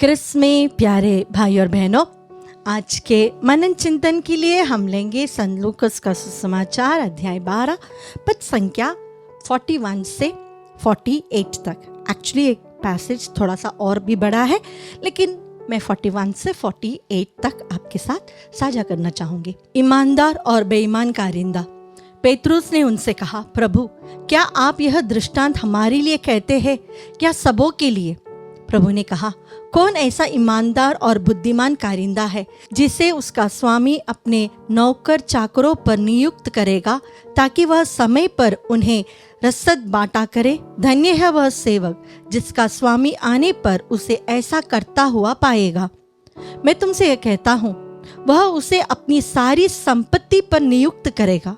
Chris में प्यारे भाई और बहनों, आज के मनन चिंतन के लिए हम लेंगे संत लूकास का सुसमाचार अध्याय 12 पद संख्या 41 से 48 तक। एक्चुअली एक पैसेज थोड़ा सा और भी बड़ा है, लेकिन मैं 41 से 48 तक आपके साथ साझा करना चाहूंगी। ईमानदार और बेईमान कारिंदा। पेतरुस ने उनसे कहा, प्रभु, क्या आप यह दृष्टांत हमारे लिए कहते हैं या सबों के लिए? प्रभु ने कहा, कौन ऐसा ईमानदार और बुद्धिमान कारिंदा है जिसे उसका स्वामी अपने नौकर चाकरों पर नियुक्त करेगा ताकि वह समय पर उन्हें रसद बांटा करे? धन्य है वह सेवक जिसका स्वामी आने पर उसे ऐसा करता हुआ पाएगा। मैं तुमसे यह कहता हूँ, वह उसे अपनी सारी संपत्ति पर नियुक्त करेगा।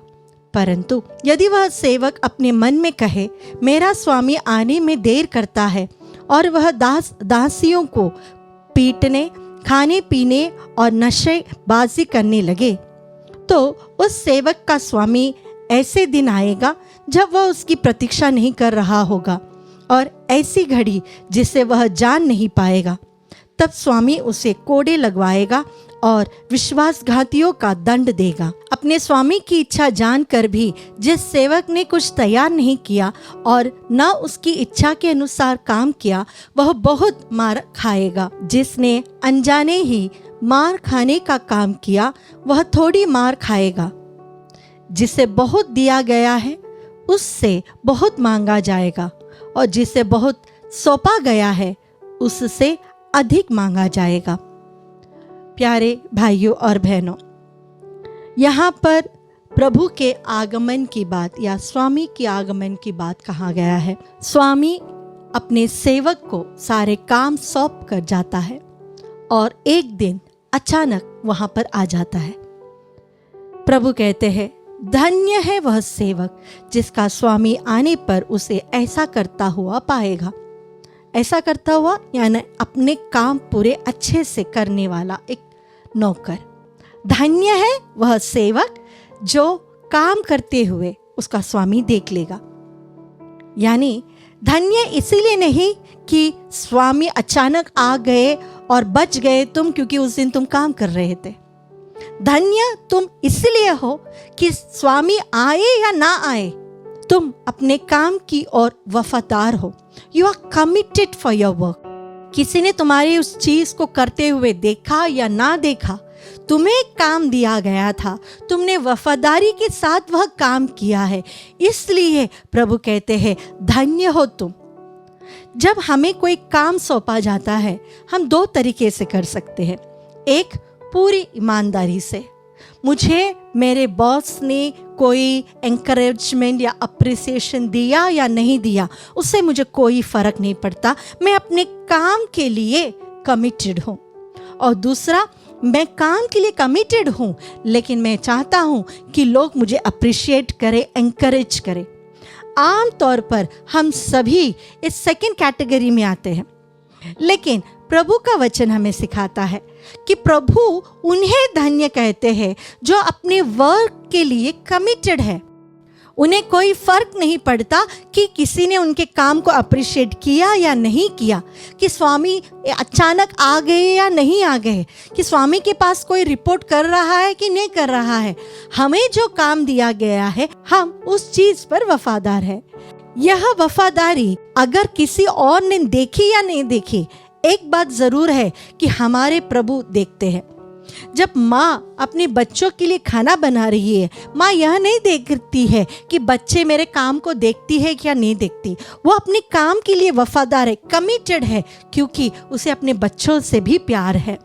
परंतु यदि वह सेवक अपने मन में कहे, मेरा स्वामी आने में देर करता है, और वह दासियों को पीटने, खाने पीने और नशेबाजी करने लगे, तो उस सेवक का स्वामी ऐसे दिन आएगा जब वह उसकी प्रतीक्षा नहीं कर रहा होगा, और ऐसी घड़ी जिसे वह जान नहीं पाएगा। तब स्वामी उसे कोड़े लगवाएगा और विश्वासघातियों का दंड देगा। अपने स्वामी की इच्छा जानकर भी जिस सेवक ने कुछ तैयार नहीं किया और न उसकी इच्छा के अनुसार काम किया, वह बहुत मार खाएगा। जिसने अनजाने ही मार खाने का काम किया, वह थोड़ी मार खाएगा। जिसे बहुत दिया गया है, उससे बहुत मांगा जाएगा, और जिसे बहुत सौंपा गया है, उससे अधिक मांगा जाएगा। प्यारे भाइयों और बहनों, यहाँ पर प्रभु के आगमन की बात या स्वामी के आगमन की बात कहा गया है। स्वामी अपने सेवक को सारे काम सौंप कर जाता है और एक दिन अचानक वहां पर आ जाता है। प्रभु कहते हैं, धन्य है वह सेवक जिसका स्वामी आने पर उसे ऐसा करता हुआ पाएगा। ऐसा करता हुआ यानी अपने काम पूरे अच्छे से करने वाला एक नौकर। धन्य है वह सेवक जो काम करते हुए उसका स्वामी देख लेगा। यानी धन्य इसीलिए नहीं कि स्वामी अचानक आ गए और बच गए तुम, क्योंकि उस दिन तुम काम कर रहे थे। धन्य तुम इसलिए हो कि स्वामी आए या ना आए, तुम अपने काम की ओर वफादार हो। You are committed for your work. किसी ने तुम्हारी उस चीज को करते हुए देखा या ना देखा, तुम्हें काम दिया गया था, तुमने वफादारी के साथ वह काम किया है। इसलिए प्रभु कहते हैं, धन्य हो तुम। जब हमें कोई काम सौंपा जाता है, हम दो तरीके से कर सकते हैं। एक, पूरी ईमानदारी से। मुझे मेरे बॉस ने कोई एनकरेजमेंट या अप्रिसिएशन दिया या नहीं दिया, उससे मुझे कोई फर्क नहीं पड़ता। मैं अपने काम के लिए कमिटेड हूँ। और दूसरा, मैं काम के लिए कमिटेड हूँ, लेकिन मैं चाहता हूँ कि लोग मुझे अप्रिशिएट करें, एनकरेज करें। आम तौर पर हम सभी इस सेकंड कैटेगरी में आते हैं, लेकिन प्रभु का वचन हमें सिखाता है कि प्रभु उन्हें धन्य कहते हैं जो अपने वर्क के लिए कमिटेड है। उन्हें कोई फर्क नहीं पड़ता कि किसी ने उनके काम को अप्रिशिएट किया या नहीं किया, कि स्वामी अचानक आ गए या नहीं आ गए, कि स्वामी के पास कोई रिपोर्ट कर रहा है कि नहीं कर रहा है। हमें जो काम दिया गया है, हम उस चीज पर वफादार है। यह वफादारी अगर किसी और ने देखी या नहीं देखी, एक बात जरूर है कि हमारे प्रभु देखते हैं। जब माँ अपने बच्चों के लिए खाना बना रही है, माँ यह नहीं देखती है कि बच्चे मेरे काम को देखती है या नहीं देखती। वो अपने काम के लिए वफादार है, कमिटेड है, क्योंकि उसे अपने बच्चों से भी प्यार है।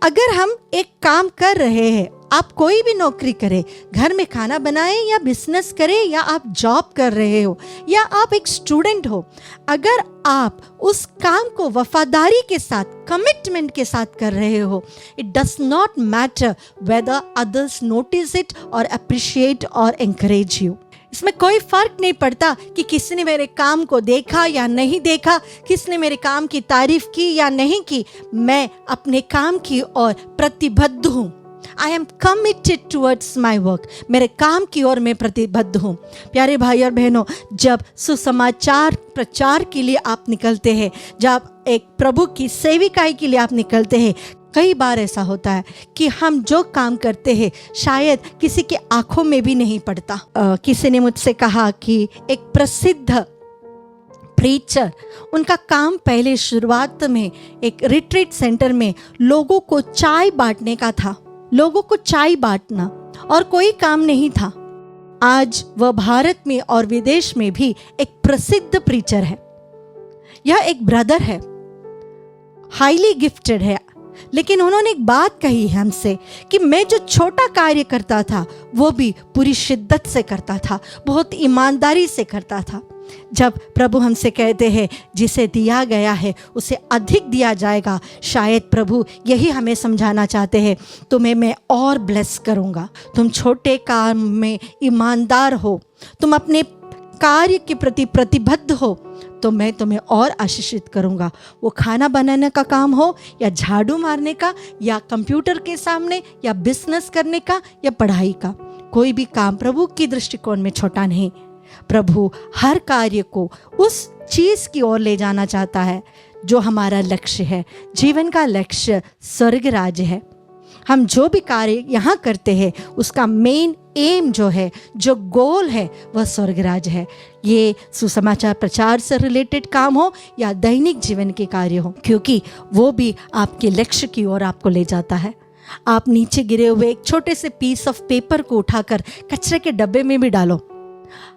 अगर हम एक काम कर रहे हैं, आप कोई भी नौकरी करें, घर में खाना बनाए या बिजनेस करें, या आप जॉब कर रहे हो, या आप एक स्टूडेंट हो, अगर आप उस काम को वफादारी के साथ, कमिटमेंट के साथ कर रहे हो, it does not matter whether others notice it और अप्रिशिएट और एनकरेज यू। इसमें कोई फर्क नहीं पड़ता कि किसने मेरे काम को देखा या नहीं देखा, किसने मेरे काम की तारीफ की या नहीं की। मैं अपने काम की ओर प्रतिबद्ध हूँ। I am committed towards my work, मेरे काम की ओर मैं प्रतिबद्ध हूँ। प्यारे भाई और बहनों, जब सुसमाचार प्रचार के लिए आप निकलते हैं, जब एक प्रभु की सेविकाई के लिए आप निकलते हैं, कई बार ऐसा होता है कि हम जो काम करते हैं शायद किसी की आंखों में भी नहीं पड़ता। किसी ने मुझसे कहा कि एक प्रसिद्ध प्रीचर, उनका काम पहले शुरुआत में एक रिट्रीट सेंटर में लोगों को चाय बांटने का था, लोगों को चाय बांटना, और कोई काम नहीं था। आज वह भारत में और विदेश में भी एक प्रसिद्ध प्रीचर है। यह एक ब्रदर है, हाईली गिफ्टेड है, लेकिन उन्होंने एक बात कही है हमसे कि मैं जो छोटा कार्य करता था वो भी पूरी शिद्दत से करता था, बहुत ईमानदारी से करता था। जब प्रभु हमसे कहते हैं जिसे दिया गया है उसे अधिक दिया जाएगा, शायद प्रभु यही हमें समझाना चाहते हैं, तुम्हें मैं और ब्लेस करूँगा। तुम छोटे काम में ईमानदार हो, तुम अपने कार्य के प्रति प्रतिबद्ध हो, तो मैं तुम्हें और आशीषित करूँगा। वो खाना बनाने का काम हो, या झाड़ू मारने का, या कंप्यूटर के सामने, या बिजनेस करने का, या पढ़ाई का, कोई भी काम प्रभु की दृष्टिकोण में छोटा नहीं। प्रभु हर कार्य को उस चीज़ की ओर ले जाना चाहता है जो हमारा लक्ष्य है। जीवन का लक्ष्य स्वर्ग राज्य है। हम जो भी कार्य यहाँ करते हैं उसका मेन एम जो है, जो गोल है, वह स्वर्ग राज्य है। ये सुसमाचार प्रचार से रिलेटेड काम हो या दैनिक जीवन के कार्य हो, क्योंकि वो भी आपके लक्ष्य की ओर आपको ले जाता है। आप नीचे गिरे हुए एक छोटे से पीस ऑफ पेपर को उठाकर कचरे के डब्बे में भी डालो।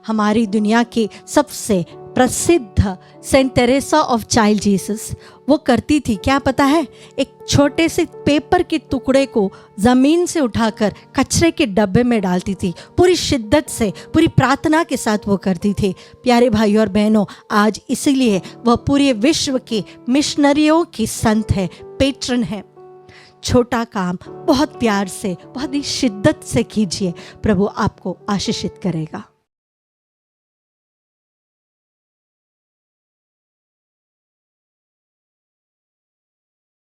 हमारी दुनिया की सबसे प्रसिद्ध saint Teresa of child Jesus वो करती थी, क्या पता है, एक छोटे से पेपर के टुकड़े को ज़मीन से उठाकर कचरे के डब्बे में डालती थी। पूरी शिद्दत से, पूरी प्रार्थना के साथ वो करती थी। प्यारे भाई और बहनों, आज इसीलिए वह पूरे विश्व के मिशनरियों की संत है, पेट्रन है। छोटा काम बहुत प्यार से, बहुत ही शिद्दत से कीजिए, प्रभु आपको आशीषित करेगा।